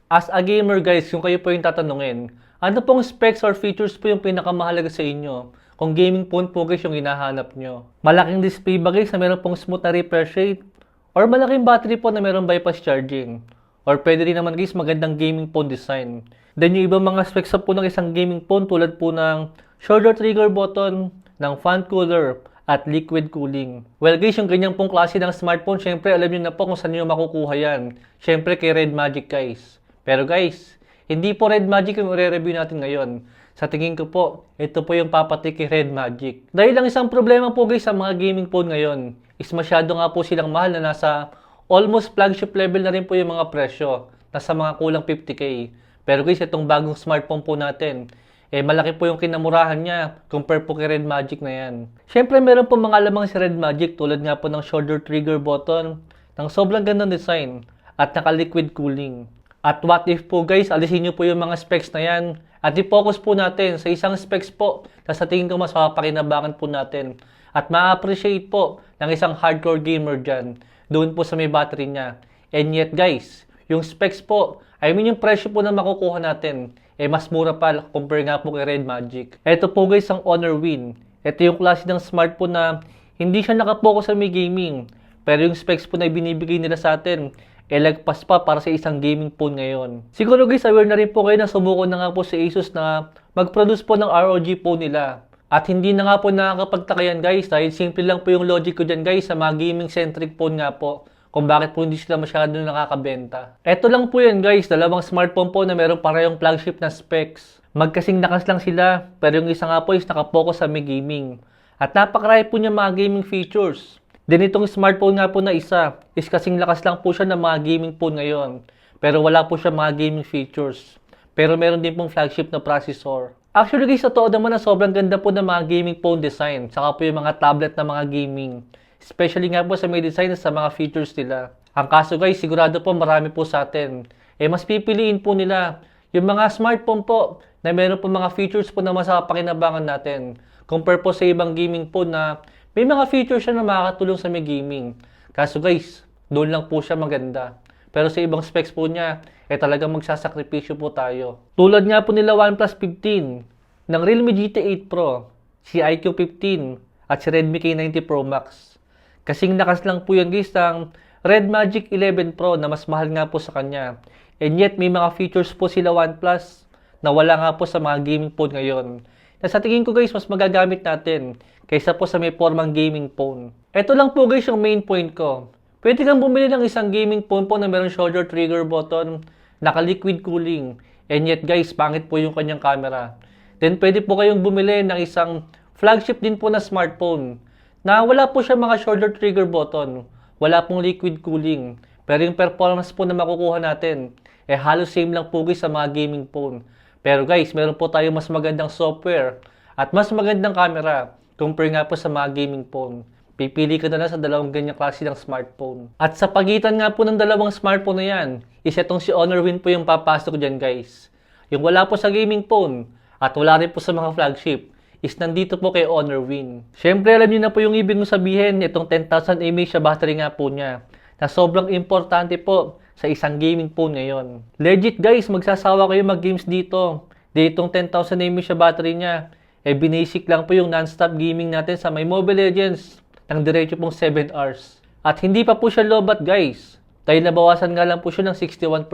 As a gamer guys, kung kayo po yung tatanungin, ano pong specs or features po yung pinakamahalaga sa inyo kung gaming phone po guys yung hinahanap nyo? Malaking display ba guys na meron pong smooth na refresh rate? Or malaking battery po na meron bypass charging? Or pwede rin naman guys magandang gaming phone design? Then yung ibang mga specs po ng isang gaming phone tulad po ng shoulder trigger button, ng fan cooler, at liquid cooling. Well guys, yung ganyang pong klase ng smartphone, syempre alam niyo na po kung saan niyo makukuha yan. Syempre kay Red Magic guys. Pero guys, hindi po Red Magic yung i-review natin ngayon. Sa tingin ko po, ito po yung papatik kay Red Magic. Dahil lang isang problema po guys sa mga gaming phone ngayon is masyado nga po silang mahal na nasa almost flagship level na rin po yung mga presyo. Nasa mga kulang 50k. Pero guys, itong bagong smartphone po natin, malaki po yung kinamurahan niya compare po kay Red Magic na yan. Siyempre, meron po mga lamang si Red Magic tulad nga po ng shoulder trigger button, ng sobrang gandang design, at naka-liquid cooling. At what if po guys, alisin nyo po yung mga specs na yan at i-focus po natin sa isang specs po na sa tingin ko mas mapapakinabangan po natin at ma-appreciate po ng isang hardcore gamer dyan doon po sa may battery niya. And yet guys, yung specs po, yung presyo po na makukuha natin, mas mura pa compare nga po kay Red Magic. Ito po guys ang Honor Win. Ito yung klase ng smartphone na hindi siya nakapokus sa may gaming. Pero yung specs po na binibigay nila sa atin, lagpas pa para sa isang gaming phone ngayon. Siguro guys, aware na rin po kayo na sumuko na nga po si Asus na mag-produce po ng ROG phone nila. At hindi na nga po nakakapagtaka yan guys dahil simple lang po yung logic ko dyan guys sa mga gaming-centric phone nga po kung bakit po hindi sila masyado nakakabenta. Eto lang po yan guys, dalawang smartphone po na meron parehong flagship na specs. Magkasing lakas lang sila, pero yung isa nga po is nakapokus sa may gaming. At napakarami po niya mga gaming features. Din itong smartphone nga po na isa is kasing lakas lang po siya ng mga gaming phone ngayon. Pero wala po siya mga gaming features. Pero meron din pong flagship na processor. Actually guys, totoo naman na sobrang ganda po ng mga gaming phone design. Saka po yung mga tablet na mga gaming. Especially nga po sa may design sa mga features nila. Ang kaso guys, sigurado po marami po sa atin. Mas pipiliin po nila yung mga smartphone po na meron po mga features po na mas pakinabangan natin. Compare po sa ibang gaming phone na may mga features siya na makakatulong sa may gaming. Kaso guys, doon lang po siya maganda. Pero sa ibang specs po niya, talagang magsasakripisyo po tayo. Tulad nga po nila OnePlus 15, ng Realme GT8 Pro, si iQOO 15, at si Redmi K90 Pro Max. Kasing lakas lang po yan guys ng Red Magic 11 Pro na mas mahal nga po sa kanya. And yet may mga features po sila OnePlus na wala nga po sa mga gaming phone ngayon. Na sa tingin ko guys, mas magagamit natin kaysa po sa may formang gaming phone. Ito lang po guys yung main point ko. Pwede kang bumili ng isang gaming phone po na meron shoulder trigger button, naka-liquid cooling, and yet guys, pangit po yung kanyang camera. Then pwede po kayong bumili ng isang flagship din po na smartphone na wala po siya mga shoulder trigger button, wala pong liquid cooling, pero yung performance po na makukuha natin, halos same lang po guys sa mga gaming phone. Pero guys, meron po tayo mas magandang software at mas magandang camera compare nga po sa mga gaming phone. Pipili ka na lang sa dalawang ganyang klase ng smartphone. At sa pagitan nga po ng dalawang smartphone na yan, isa itong si Honor Win po yung papasok dyan guys. Yung wala po sa gaming phone at wala rin po sa mga flagship is nandito po kay Honor Win. Siyempre alam niyo na po yung ibig kong sabihin, itong 10,000 mAh sa battery nga po niya na sobrang importante po sa isang gaming phone ngayon. Legit guys, magsasawa kayo mag-games dito. Ditong 10,000 mAh sa battery niya, binasic lang po yung non-stop gaming natin sa may Mobile Legends ng diretso pong 7 hours. At hindi pa po siya lobat guys, dahil nabawasan nga lang po siya ng 61%.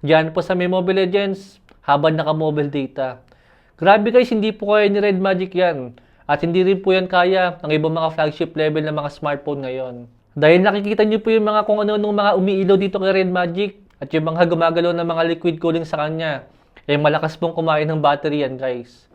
Diyan po sa may Mobile Legends, habang naka-mobile data. Grabe guys, hindi po kaya ni Red Magic yan. At hindi rin po yan kaya ng ibang mga flagship level na mga smartphone ngayon. Dahil nakikita nyo po yung mga kung ano-anong mga umiilaw dito kay Red Magic at yung mga gumagalaw na mga liquid cooling sa kanya, malakas pong kumain ng battery yan guys.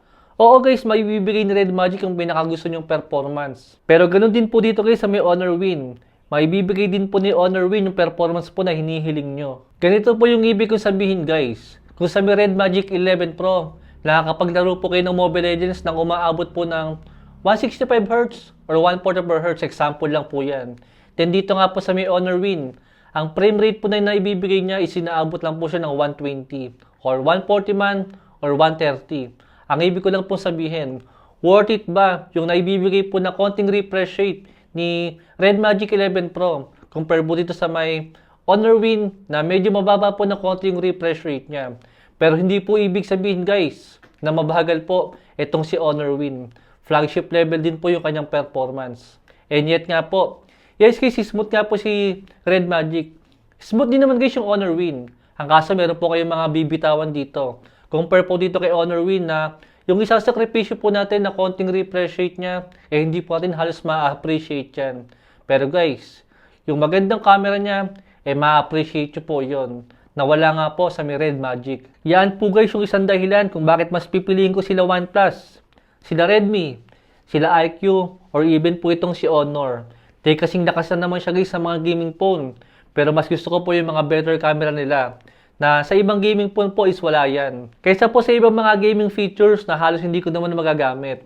Oo guys, may bibigay ni Red Magic yung pinakagusto nyong performance. Pero ganun din po dito guys sa may Honor Win. May bibigay din po ni Honor Win yung performance po na hinihiling nyo. Ganito po yung ibig kong sabihin guys. Kung sa may Red Magic 11 Pro, nakakapaglaro po kayo ng Mobile Legends nang umaabot po ng 165Hz or 144Hz. Example lang po yan. Then dito nga po sa may Honor Win, ang frame rate po na naibibigay niya is inaabot lang po siya ng 120 or 140 man or 130. Ang ibig ko lang po sabihin, worth it ba yung naibibigay po na konting refresh rate ni Red Magic 11 Pro compare po dito sa may Honor Win na medyo mababa po na konti yung refresh rate niya. Pero hindi po ibig sabihin guys na mabagal po itong si Honor Win. Flagship level din po yung kanyang performance. And yet nga po, yes guys, smooth nga po si Red Magic. Smooth din naman guys yung Honor Win. Ang kaso meron po kayong mga bibitawan dito. Compare po dito kay Honor Win na yung isang sakripisyo po natin na konting refresh rate niya, hindi po natin halos ma-appreciate yan. Pero guys, yung magandang camera niya, ma-appreciate nyo po yon. Nawala nga po sa may Red Magic. Yan po guys yung isang dahilan kung bakit mas pipiliin ko sila OnePlus, sila Redmi, sila IQ, or even po itong si Honor. Dahil kasing lakas na naman siya guys sa mga gaming phone. Pero mas gusto ko po yung mga better camera nila. Na sa ibang gaming phone po is wala yan. Kaysa po sa ibang mga gaming features na halos hindi ko naman magagamit.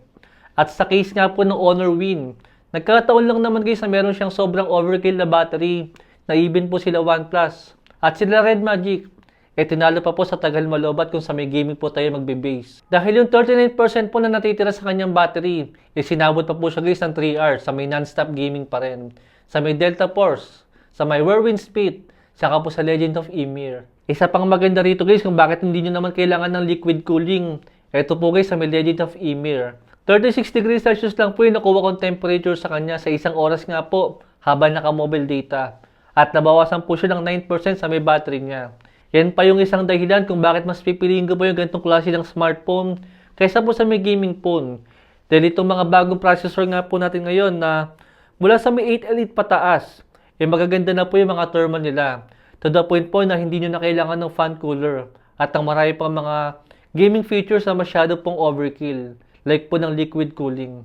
At sa case nga po ng Honor Win, nagkataon lang naman guys na meron siyang sobrang overkill na battery na even po sila OnePlus. At sila Red Magic, tinalo pa po sa tagal malobat kung sa may gaming po tayo magbe-base. Dahil yung 39% po na natitira sa kanyang battery, sinabot pa po siya guys ng 3 hours sa may non-stop gaming pa rin. Sa may Delta Force, sa may Whirlwind Speed, saka po sa Legend of Ymir. Isa pang maganda rito guys kung bakit hindi nyo naman kailangan ng liquid cooling. Ito po guys sa may Legend of Ymir. 36 degrees Celsius lang po yung nakuha kong temperature sa kanya sa isang oras nga po habang naka-mobile data. At nabawasan po siya ng 9% sa may battery niya. Yan pa yung isang dahilan kung bakit mas pipiliin ko po yung ganitong klase ng smartphone kaysa po sa may gaming phone. Dahil itong mga bagong processor nga po natin ngayon na mula sa may 8 Elite pataas, magaganda na po yung mga thermal nila. To the point po na hindi nyo na kailangan ng fan cooler at ang marami pang mga gaming features na masyado pong overkill like po ng liquid cooling.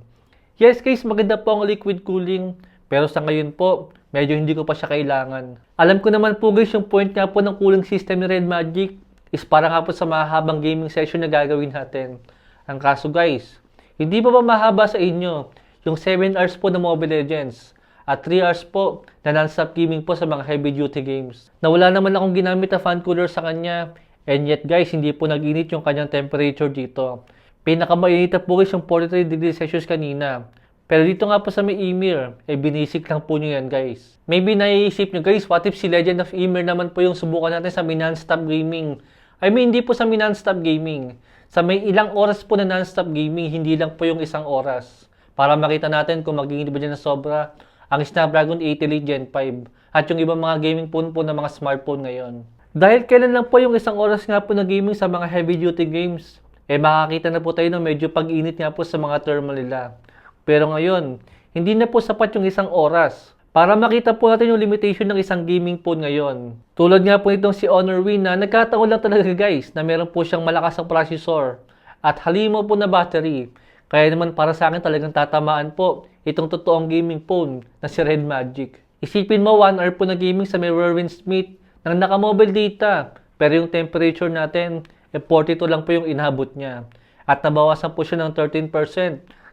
Yes guys, maganda po ang liquid cooling pero sa ngayon po, medyo hindi ko pa siya kailangan. Alam ko naman po guys yung point nga po ng cooling system ni Red Magic is para nga po sa mahabang gaming session na gagawin natin. Ang kaso guys, hindi pa ba mahaba sa inyo yung 7 hours po na Mobile Legends? At 3 hours po na non-stop gaming po sa mga heavy duty games. Na wala naman akong ginamit na fan cooler sa kanya. And yet guys, hindi po nag-init yung kanyang temperature dito. Pinakamainit po guys yung 43 degrees Celsius kanina. Pero dito nga po sa may Ymir, binisik lang po nyo yan guys. Maybe naiisip nyo guys, what if si Legend of Ymir naman po yung subukan natin sa may non-stop gaming? I mean, hindi po sa may non-stop gaming. Sa may ilang oras po na non-stop gaming, hindi lang po yung isang oras. Para makita natin kung mag-init ba dyan na sobra ang Snapdragon 8 Elite Gen 5 at yung ibang mga gaming phone po ng mga smartphone ngayon. Dahil kailan lang po yung isang oras nga po na gaming sa mga heavy duty games, makakita na po tayo ng medyo pag-init nga po sa mga thermal nila. Pero ngayon, hindi na po sapat yung isang oras para makita po natin yung limitation ng isang gaming phone ngayon. Tulad nga po itong si Honor Win na nagkataon lang talaga guys na meron po siyang malakas ang processor at halimaw po na battery. Kaya naman para sa akin talagang tatamaan po itong totoong gaming phone na si Red Magic. Isipin mo 1 hour po na gaming sa may Whirlwind Speed ng naka-mobile data. Pero yung temperature natin, 42 lang po yung inabot niya. At nabawasan po siya ng 13%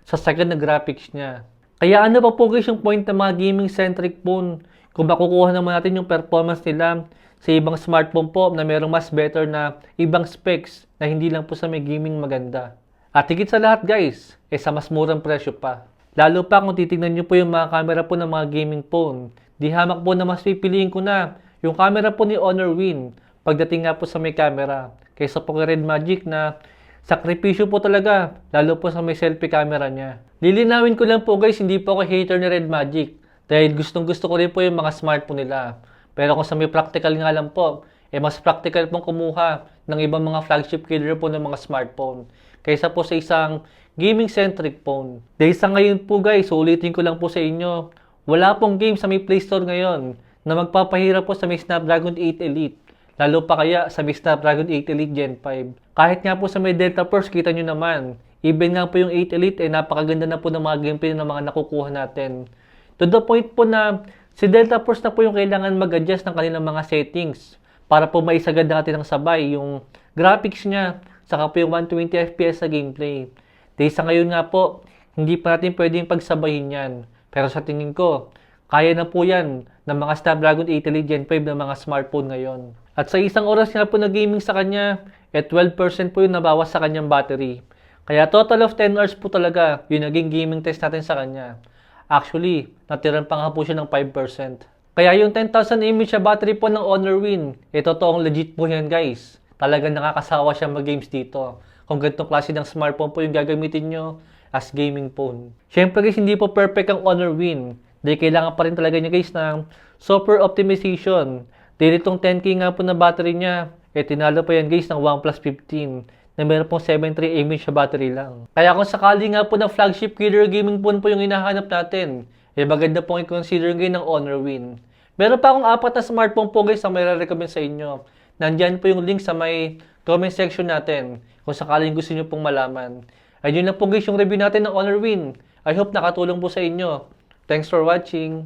sa second na graphics niya. Kaya ano pa po guys yung point ng mga gaming-centric phone kung makukuha naman natin yung performance nila sa ibang smartphone po na merong mas better na ibang specs na hindi lang po sa may gaming maganda. At higit sa lahat guys, sa mas murang presyo pa. Lalo pa kung titignan nyo po yung mga camera po ng mga gaming phone. Di hamak po na mas pipiliin ko na yung camera po ni Honor Win pagdating nga po sa may camera. Kaysa po kay Red Magic na sakripisyo po talaga, lalo po sa may selfie camera niya. Lilinawin ko lang po guys, hindi po ako hater ni Red Magic. Dahil gustong gusto ko rin po yung mga smartphone nila. Pero kung sa may practical nga lang po, mas practical pong kumuha ng ibang mga flagship killer po ng mga smartphone kaysa po sa isang gaming-centric phone. Dahil sa ngayon po guys, ulitin ko lang po sa inyo, wala pong game sa may Play Store ngayon na magpapahirap po sa may Snapdragon 8 Elite. Lalo pa kaya sa may Snapdragon 8 Elite Gen 5. Kahit nga po sa may Delta Force, kita nyo naman, even nga po yung 8 Elite, napakaganda na po ng mga gameplay ng mga nakukuha natin. To the point po na si Delta Force na po yung kailangan mag-adjust ng kanilang mga settings para po maisagad natin ng sabay yung graphics niya saka po yung 120 FPS sa gameplay. Dahil sa ngayon nga po, hindi pa natin pwedeng pagsabayin yan. Pero sa tingin ko, kaya na po yan ng mga Snapdragon 8 Elite Gen 5 ng mga smartphone ngayon. At sa isang oras nga po na gaming sa kanya, 12% po yung nabawas sa kanyang battery. Kaya total of 10 hours po talaga yung naging gaming test natin sa kanya. Actually, natiran pa nga po siya ng 5%. Kaya yung 10,000 mAh battery po ng Honor Win, totoong legit po yan guys. Talagang nakakasawa siya mag-games dito. Kung ganitong klase ng smartphone po yung gagamitin nyo as gaming phone. Siyempre guys, hindi po perfect ang Honor Win. Dahil kailangan pa rin talaga niya guys ng software optimization. Dahil itong 10K nga po na battery niya, tinalo pa yan guys ng OnePlus 15 na meron pong 73 mAh battery lang. Kaya kung sakali nga po ng flagship killer gaming phone po yung hinahanap natin, maganda pong i-consider ngayon ng Honor Win. Meron pa akong 4 na smartphone po guys na may recommend sa inyo. Nandyan po yung link sa may comment section natin kung sakaling gusto nyo pong malaman. Ayun na po guys yung review natin ng Honor Win. I hope nakatulong po sa inyo. Thanks for watching.